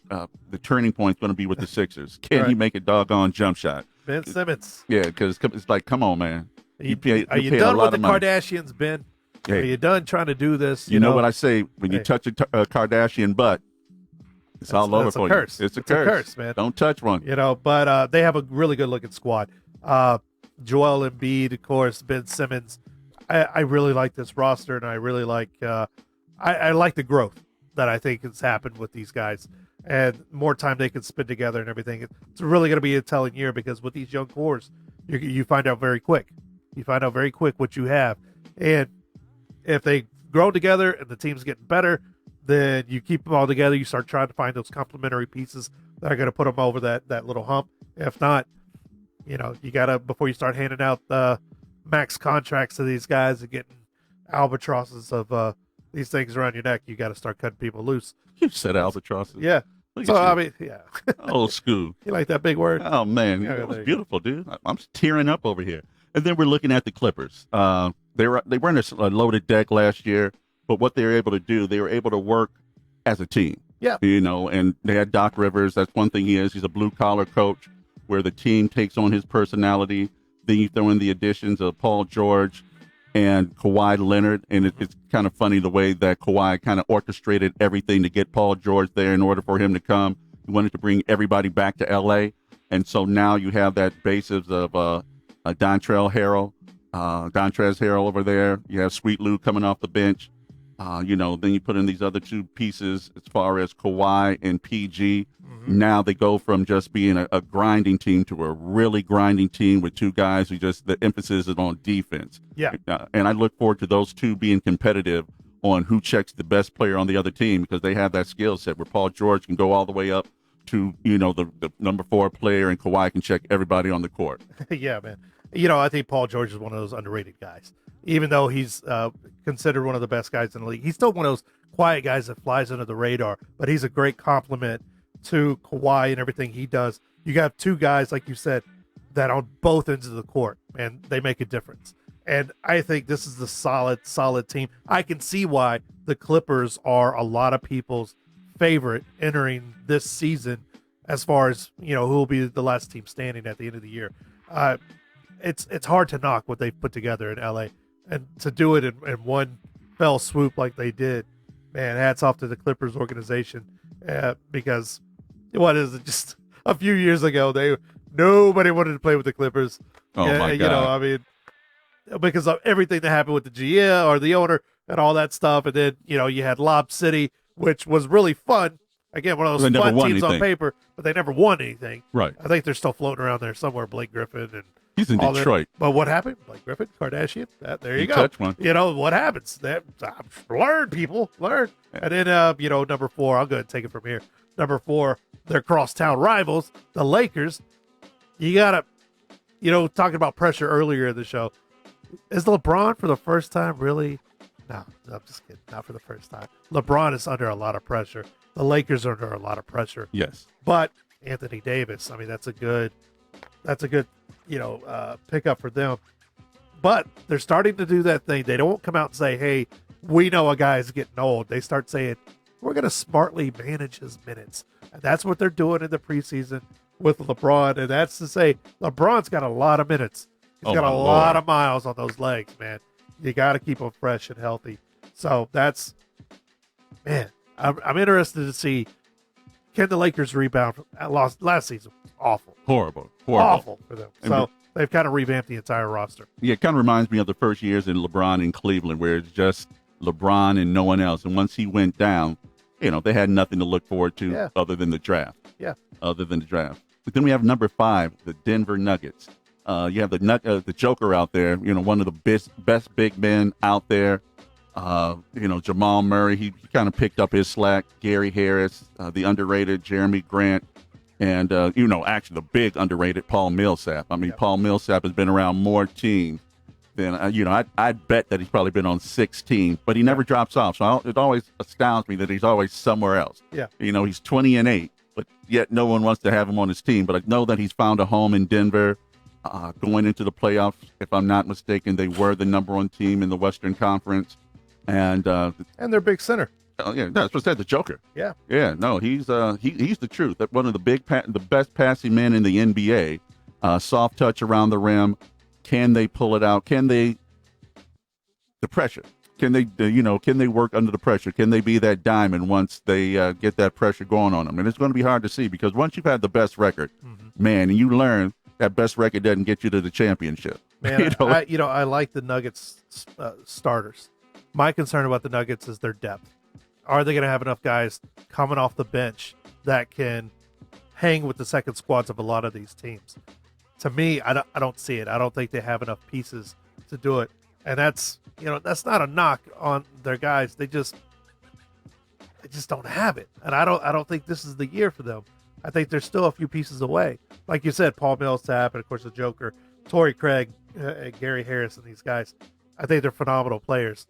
turning point is going to be with the Sixers. Can he make a doggone jump shot? Ben Simmons. Yeah, because it's like, come on, man. Are you done with the Kardashians, Ben? Hey, are you done trying to do this? You know what I say? When you touch a Kardashian butt, it's all over for you. It's a curse, man. Don't touch one. But they have a really good-looking squad. Joel Embiid, of course, Ben Simmons. I really like this roster, and I really like I like the growth that I think has happened with these guys, and more time they can spend together and everything. It's really going to be a telling year because with these young cores, you find out very quick. You find out very quick what you have, and if they grow together and the team's getting better, then you keep them all together. You start trying to find those complementary pieces that are going to put them over that little hump. If not, you got to, before you start handing out max contracts to these guys and getting albatrosses of these things around your neck, you got to start cutting people loose. You said albatrosses. Yeah. Look So, at you. I mean, yeah. Old school. You like that big word? Oh, man. Yeah, That was there you beautiful, dude. I'm tearing up over here. And then we're looking at the Clippers. They weren't a loaded deck last year, but what they were able to do, they were able to work as a team. Yeah. And they had Doc Rivers. That's one thing he is. He's a blue-collar coach where the team takes on his personality. Then you throw in the additions of Paul George and Kawhi Leonard, and it's kind of funny the way that Kawhi kind of orchestrated everything to get Paul George there in order for him to come. He wanted to bring everybody back to L.A., and so now you have that basis of Dontrez Harrell over there. You have Sweet Lou coming off the bench. Then you put in these other two pieces as far as Kawhi and PG. Now they go from just being a grinding team to a really grinding team with two guys who the emphasis is on defense. Yeah. And I look forward to those two being competitive on who checks the best player on the other team, because they have that skill set where Paul George can go all the way up to, the number 4 player, and Kawhi can check everybody on the court. Yeah, man. I think Paul George is one of those underrated guys. Even though he's considered one of the best guys in the league, he's still one of those quiet guys that flies under the radar, but he's a great compliment to Kawhi and everything he does. You got two guys, like you said, that on both ends of the court, and they make a difference. And I think this is a solid team. I can see why the Clippers are a lot of people's favorite entering this season as far as, who will be the last team standing at the end of the year. It's hard to knock what they've put together in LA, and to do it in one fell swoop like they did, man, hats off to the Clippers organization, because just a few years ago, nobody wanted to play with the Clippers. Oh my God. Because of everything that happened with the GM or the owner and all that stuff. And then, you had Lob City, which was really fun. Again, one of those fun teams on paper, but they never won anything. Right. I think they're still floating around there somewhere, Blake Griffin. And he's in Detroit. But what happened? Blake Griffin, Kardashian. There you go. Touch one. What happens? Learn, people. Learn. And then, number 4, I'm going to take it from here. Number 4, their crosstown rivals, the Lakers. You got to, talking about pressure earlier in the show. Is LeBron for the first time really? No, I'm just kidding. Not for the first time. LeBron is under a lot of pressure. The Lakers are under a lot of pressure. Yes. But Anthony Davis, that's a good, pickup for them. But they're starting to do that thing. They don't come out and say, hey, we know a guy's getting old. They start saying, we're going to smartly manage his minutes. And that's what they're doing in the preseason with LeBron. And that's to say, LeBron's got a lot of minutes. He's got a lot of miles on those legs, man. You got to keep him fresh and healthy. So that's, man, I'm interested to see, can the Lakers rebound? Last season, awful. Horrible Awful for them. So they've kind of revamped the entire roster. Yeah, it kind of reminds me of the first years in LeBron in Cleveland, where it's just LeBron and no one else. And once he went down, they had nothing to look forward to other than the draft. Yeah. Other than the draft. But then we have number 5, the Denver Nuggets. You have the Joker out there, one of the best big men out there. Jamal Murray, he kind of picked up his slack. Gary Harris, the underrated Jeremy Grant, and, actually the big underrated Paul Millsap. Paul Millsap has been around more teams than, I'd bet that he's probably been on 6 teams, but he never drops off. So it always astounds me that he's always somewhere else. Yeah. He's 20-8, but yet no one wants to have him on his team. But I know that he's found a home in Denver. Going into the playoffs, if I'm not mistaken, they were the number 1 team in the Western Conference, and their big center. Oh yeah, that's what I said. The Joker. Yeah. No, he's the truth. That one of the best passing men in the NBA. Soft touch around the rim. Can they pull it out? Can they? The pressure. Can they? Can they work under the pressure? Can they be that diamond once they get that pressure going on them? And it's going to be hard to see, because once you've had the best record, man, and you learn that best record doesn't get you to the championship. Man, I like the Nuggets starters. My concern about the Nuggets is their depth. Are they going to have enough guys coming off the bench that can hang with the second squads of a lot of these teams? To me, I don't see it. I don't think they have enough pieces to do it. And that's not a knock on their guys. They just don't have it. And I don't think this is the year for them. I think there's still a few pieces away. Like you said, Paul Millsap, and of course the Joker, Torrey Craig, Gary Harris, and these guys. I think they're phenomenal players.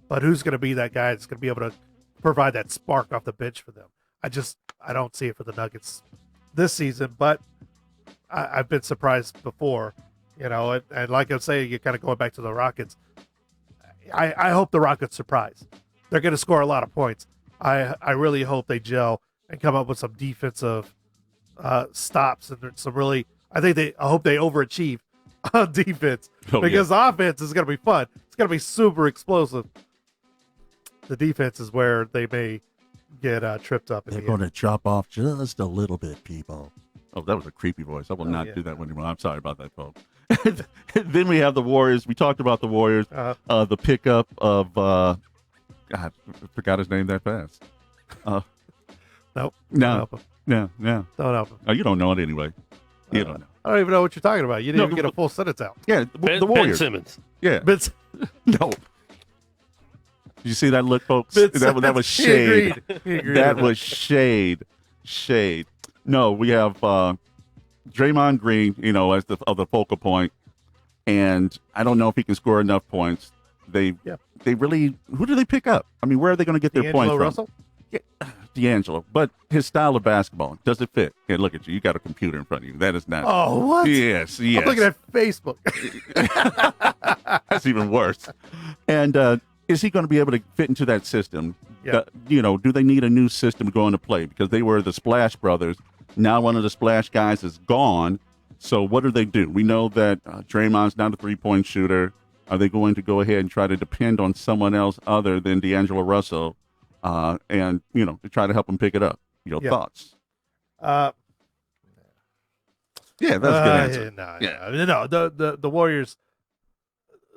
But who's going to be that guy that's going to be able to provide that spark off the bench for them? I don't see it for the Nuggets this season, but I've been surprised before, And like I'm saying, you're kind of going back to the Rockets. I hope the Rockets surprise. They're going to score a lot of points. I really hope they gel and come up with some defensive stops and some really. I hope they overachieve on defense because offense is going to be fun. It's going to be super explosive. The defense is where they may get tripped up. They're going to drop off just a little bit, people. Oh, that was a creepy voice. I will not do that one anymore. I'm sorry about that, folks. Then we have the Warriors. We talked about the Warriors. The pickup of God, I forgot his name that fast. Nope. No. Don't help him. Oh, you don't know it anyway. You don't know. I don't even know what you're talking about. You didn't even get a full sentence out. Yeah, the Warriors. Ben Simmons. Yeah. No. Did you see that look, folks? That was shade. That was shade. Shade. No, we have Draymond Green, as the focal point, and I don't know if he can score enough points. They really. Who do they pick up? I mean, where are they going to get their points from? Russell? Yeah, D'Angelo, but his style of basketball, does it fit? Hey, look at you. You got a computer in front of you. That is not. Oh, what? Yes. I'm looking at Facebook. That's even worse. And is he going to be able to fit into that system? Yeah. Do they need a new system to go into play? Because they were the Splash Brothers. Now one of the Splash guys is gone. So what do? We know that Draymond's not a three-point shooter. Are they going to go ahead and try to depend on someone else other than D'Angelo Russell and to try to help him pick it up? Your thoughts? Yeah, that's a good answer. No. The Warriors.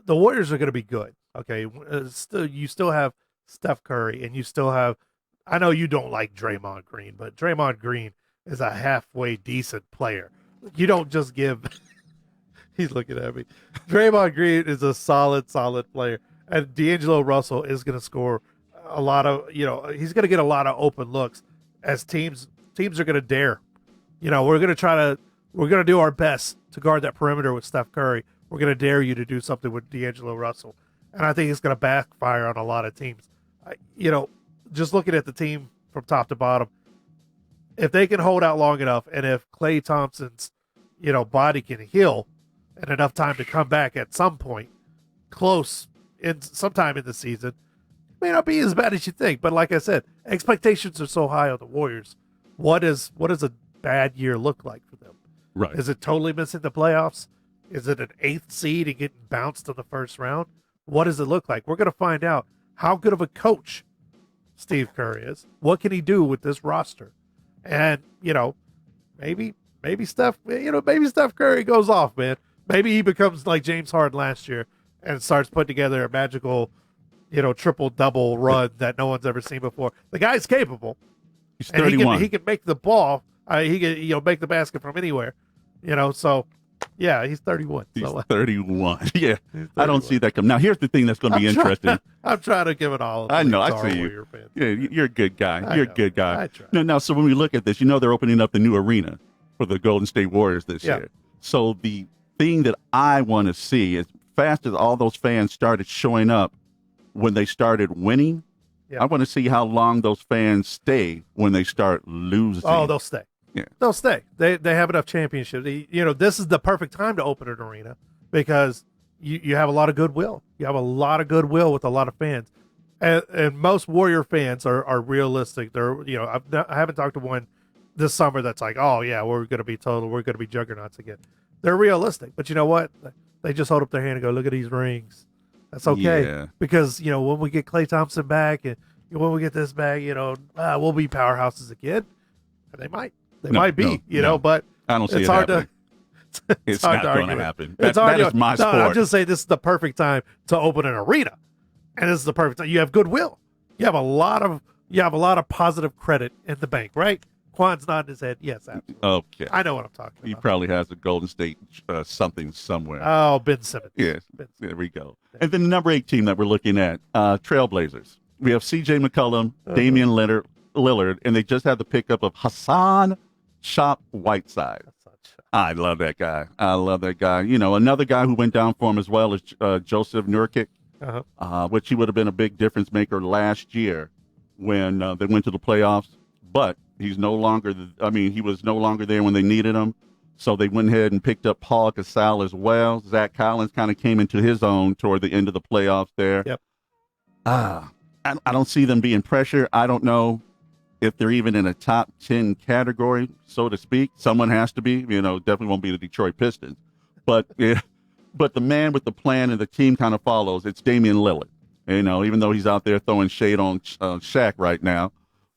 The Warriors are going to be good. Okay, you still have Steph Curry, and you still have. I know you don't like Draymond Green, but Draymond Green is a halfway decent player. You don't just give. He's looking at me. Draymond Green is a solid player, and D'Angelo Russell is going to score a lot of. He's going to get a lot of open looks as teams are going to dare. We're going to do our best to guard that perimeter with Steph Curry. We're going to dare you to do something with D'Angelo Russell, and I think it's going to backfire on a lot of teams. Just looking at the team from top to bottom, if they can hold out long enough, and if Klay Thompson's body can heal and enough time to come back at some point sometime in the season, it may not be as bad as you think. But like I said, expectations are so high on the Warriors. What does a bad year look like for them? Right. Is it totally missing the playoffs? Is it an 8th seed and getting bounced in the first round? What does it look like? We're going to find out how good of a coach Steve Kerr is. What can he do with this roster? And, maybe Steph Curry goes off, man. Maybe he becomes like James Harden last year and starts putting together a magical, triple-double run that no one's ever seen before. The guy's capable. He's 31. And he can make the ball. He can, make the basket from anywhere. So, yeah, he's 31. He's so, 31. Yeah, 31. I don't see that coming. Now, here's the thing that's going to be interesting. I'm trying to give it all. I know. I see you. Yeah, you're a good guy. You're a good guy. I try. Now, so when we look at this, they're opening up the new arena for the Golden State Warriors this year. So the thing that I want to see, as fast as all those fans started showing up when they started winning, I want to see how long those fans stay when they start losing. Oh, they'll stay. Yeah. They'll stay. They have enough championships. This is the perfect time to open an arena because you have a lot of goodwill. You have a lot of goodwill with a lot of fans. And most Warrior fans are realistic. They're, I haven't talked to one this summer that's like, oh, yeah, we're going to be juggernauts again. They're realistic. But you know what? They just hold up their hand and go, look at these rings. That's okay. Yeah. Because, when we get Klay Thompson back and when we get this back, we'll be powerhouses again. And they might. They might be, but I don't see it's it hard happening. It's not going to happen. That is my sport. I'm just saying this is the perfect time to open an arena. And this is the perfect time. You have goodwill. You have a lot of positive credit in the bank, right? Quan's nodding his head. Yes, absolutely. Okay. I know what I'm talking about. He probably has a Golden State something somewhere. Oh, Ben Simmons. Yes. There we go. And then the number 8 team that we're looking at, Trailblazers. We have C.J. McCollum, Damian Lillard, and they just had the pickup of Hassan Whiteside. I love that guy. Another guy who went down for him as well is Joseph Nurkic, which he would have been a big difference maker last year when they went to the playoffs. But he's no longer. He was no longer there when they needed him. So they went ahead and picked up Paul Gasol as well. Zach Collins kind of came into his own toward the end of the playoffs there. Yep. I don't see them being pressure. I don't know if they're even in a top 10 category, so to speak. Someone has to be. Definitely won't be the Detroit Pistons. But yeah, but the man with the plan and the team kind of follows. It's Damian Lillard. Even though he's out there throwing shade on Shaq right now.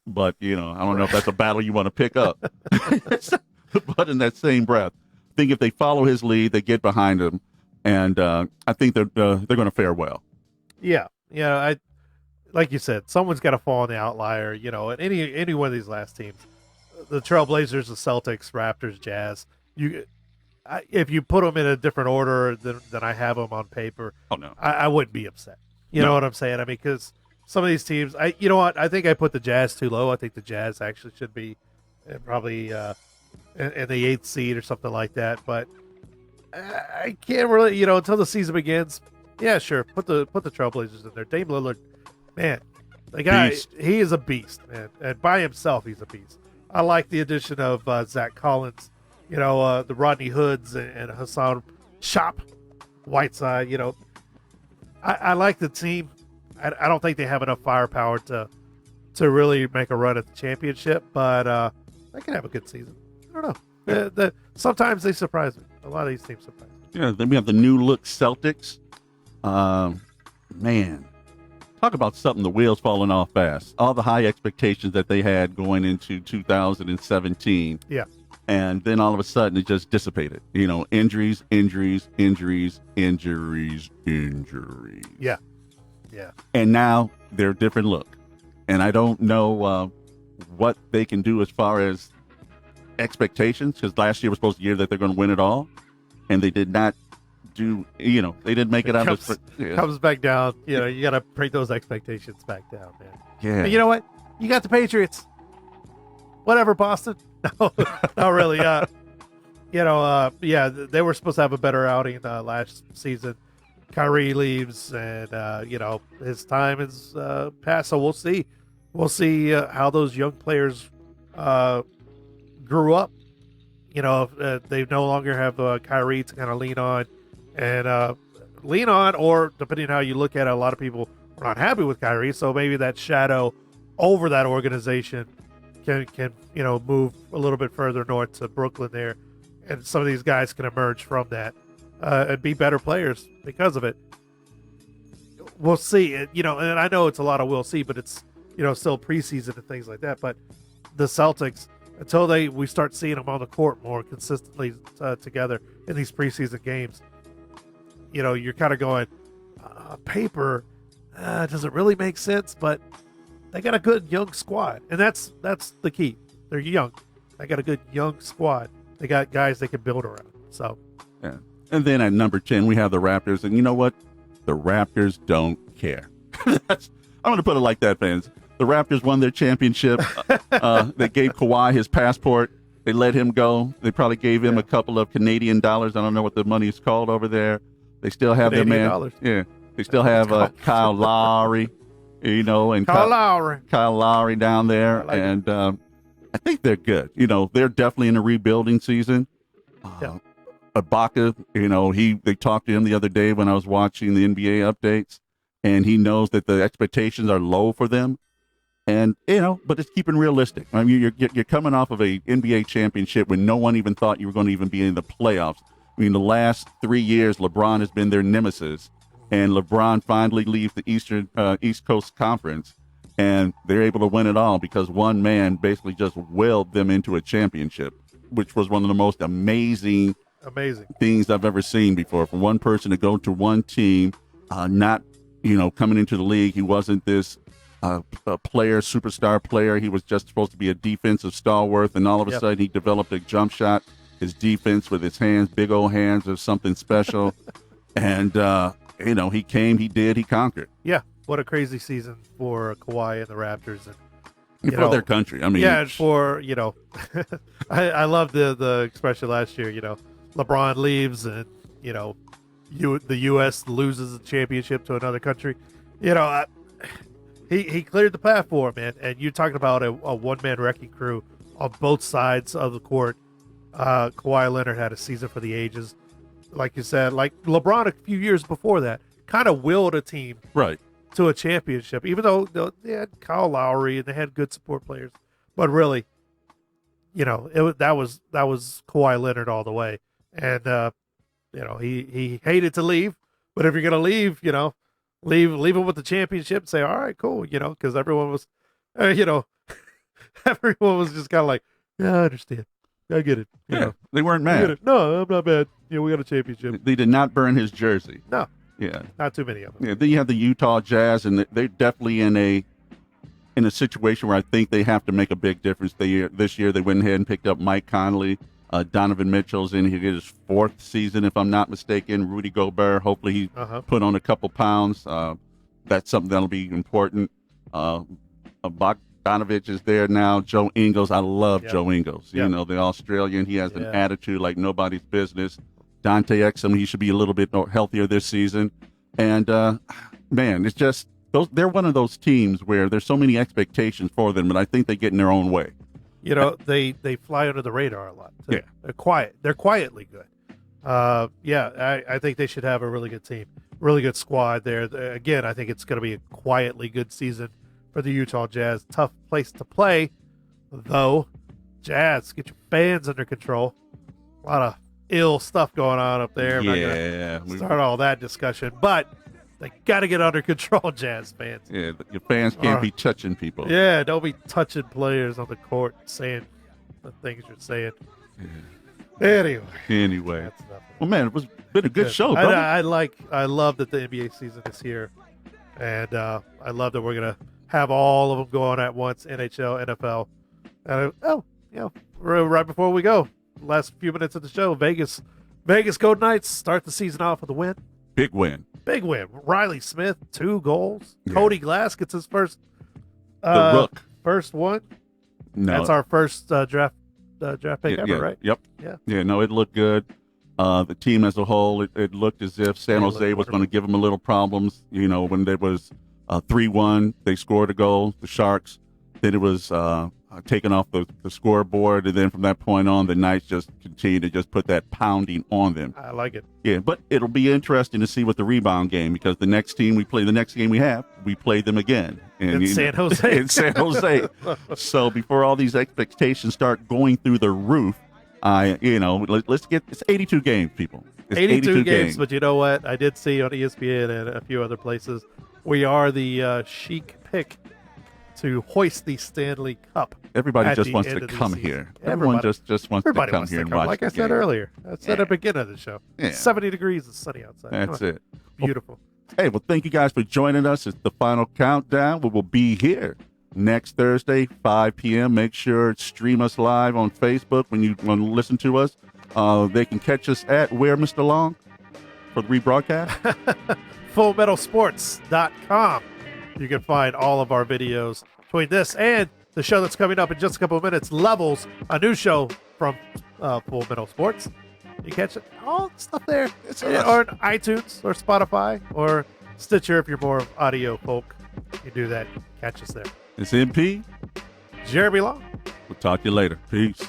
But, I don't know if that's a battle you want to pick up. But in that same breath, I think if they follow his lead, they get behind him, and I think they're going to fare well. Yeah. Like you said, someone's got to fall on the outlier. And any one of these last teams, the Trailblazers, the Celtics, Raptors, Jazz. If you put them in a different order than I have them on paper, oh no, I wouldn't be upset. You know what I'm saying? I mean, because some of these teams, you know what? I think I put the Jazz too low. I think the Jazz actually should be probably in the 8th seed or something like that. But I can't really, until the season begins. Yeah, sure. Put the Trailblazers in there. Dame Lillard, man, the guy, beast. He is a beast, man. And by himself, he's a beast. I like the addition of Zach Collins, the Rodney Hoods and Hassan Shop Whiteside. I like the team. I don't think they have enough firepower to really make a run at the championship, but they can have a good season. I don't know. Sometimes they surprise me. A lot of these teams surprise me. Yeah, then we have the new look Celtics. Man, talk about something, the wheels falling off fast. All the high expectations that they had going into 2017. Yeah. And then all of a sudden it just dissipated. Injuries. Yeah. Yeah. And now they're a different look. And I don't know what they can do as far as expectations, because last year was supposed to be the year that they're going to win it all. And they did not do, they didn't make it out of it. Comes back down. You got to bring those expectations back down, man. Yeah. And you know what? You got the Patriots. Whatever, Boston. No, not really. They were supposed to have a better outing last season. Kyrie leaves, and his time is past. So we'll see. We'll see how those young players grew up. They no longer have Kyrie to kind of lean on, or depending on how you look at it, a lot of people are not happy with Kyrie. So maybe that shadow over that organization can move a little bit further north to Brooklyn there, and some of these guys can emerge from that and be better players because of it. We'll see. And I know it's a lot of we'll see, but it's still preseason and things like that. But the Celtics, until we start seeing them on the court more consistently together in these preseason games, you're kind of going, paper, does it really make sense? But they got a good young squad, and that's the key. They're young. They got a good young squad. They got guys they can build around. So, yeah. And then at number 10, we have the Raptors, and you know what? The Raptors don't care. I'm going to put it like that, fans. The Raptors won their championship. They gave Kawhi his passport. They let him go. They probably gave him a couple of Canadian dollars. I don't know what the money is called over there. They still have Canadian their man. dollars. Yeah. They still have Kyle Lowry. And Kyle Lowry down there, like and I think they're good. They're definitely in a rebuilding season. Ibaka, they talked to him the other day when I was watching the NBA updates, and he knows that the expectations are low for them, and but it's keeping realistic. I mean, you're coming off of a NBA championship when no one even thought you were going to even be in the playoffs. I mean, the last 3 years, LeBron has been their nemesis. And LeBron finally leaves the East Coast Conference, and they're able to win it all because one man basically just willed them into a championship, which was one of the most amazing things I've ever seen before. For one person to go to one team, not coming into the league, he wasn't this superstar player. He was just supposed to be a defensive stalwart, and all of a sudden he developed a jump shot. His defense with his hands, big old hands, was something special, and. He came, he did, he conquered. Yeah, what a crazy season for Kawhi and the Raptors, and for their country. I mean, I love the expression last year. LeBron leaves, and the U.S. loses the championship to another country. He cleared the path for him, man. And you're talking about a one man wrecking crew on both sides of the court. Kawhi Leonard had a season for the ages. Like you said, like LeBron a few years before that kind of willed a team Right. to a championship, even though they had Kyle Lowry and they had good support players. But really, that was Kawhi Leonard all the way. And he hated to leave, but if you're gonna leave, leave him with the championship. Say, all right, cool, because everyone was, everyone was just kind of like, yeah, I understand, I get it. They weren't I get mad. it. No, I'm not mad. We got a championship. They did not burn his jersey. No, Yeah. not too many of them. Yeah. Then you have the Utah Jazz, and they're definitely in a situation where I think they have to make a big difference. This year they went ahead and picked up Mike Conley. Donovan Mitchell's in his 4th season, if I'm not mistaken. Rudy Gobert, hopefully he put on a couple pounds. That's something that'll be important. Bogdanovich is there now. Joe Ingles, I love Joe Ingles. Yep. The Australian. He has an attitude like nobody's business. Dante Exum, he should be a little bit more healthier this season. And, man, it's just they're one of those teams where there's so many expectations for them, but I think they get in their own way. They fly under the radar a lot. Too. Yeah. They're quiet. They're quietly good. I think they should have a really good team, really good squad there. Again, I think it's going to be a quietly good season for the Utah Jazz. Tough place to play, though. Jazz, get your fans under control. A lot of ill stuff going on up there. I'm not gonna start all that discussion, but they got to get under control, Jazz fans. Yeah, your fans can't be touching people. Yeah, don't be touching players on the court, saying the things you're saying. Yeah. Anyway. That's nothing. Well, man, it's been a good show, brother. I love that the NBA season is here, and I love that we're gonna have all of them going at once. NHL, NFL, and right before we go, last few minutes of the show, Vegas Golden Knights start the season off with a win. Big win. Big win. Riley Smith, 2 goals. Yeah. Cody Glass gets his first The Rook. first one. No. That's our first draft pick ever, right? Yep. Yeah. Yeah, no, it looked good. The team as a whole, it looked as if San Jose was going to give them a little problems. When there was 3-1, they scored a goal, the Sharks. Then it was taken off the scoreboard, and then from that point on, the Knights just continued to just put that pounding on them. I like it. Yeah, but it'll be interesting to see what the rebound game, because the next game we play them again. In San Jose. In San Jose. So before all these expectations start going through the roof, let's get, it's 82 games, people. It's 82 games, but you know what? I did see on ESPN and a few other places, we are the chic pick to hoist the Stanley Cup. Everybody just wants to come here. Everyone just wants to come here and watch. Like I said earlier, I said at the beginning of the show. Yeah. 70 degrees and sunny outside. That's it. Beautiful. Hey, well, thank you guys for joining us. It's the final countdown. We will be here next Thursday, 5 p.m. Make sure to stream us live on Facebook when you want to listen to us. They can catch us at where, Mr. Long, for the rebroadcast? FullMetalSports.com. You can find all of our videos between this and the show that's coming up in just a couple of minutes, Levels, a new show from Full Metal Sports. You catch it, all the stuff there. Or on iTunes or Spotify or Stitcher if you're more audio folk. You do that, catch us there. It's MP. Jeremy Long. We'll talk to you later. Peace.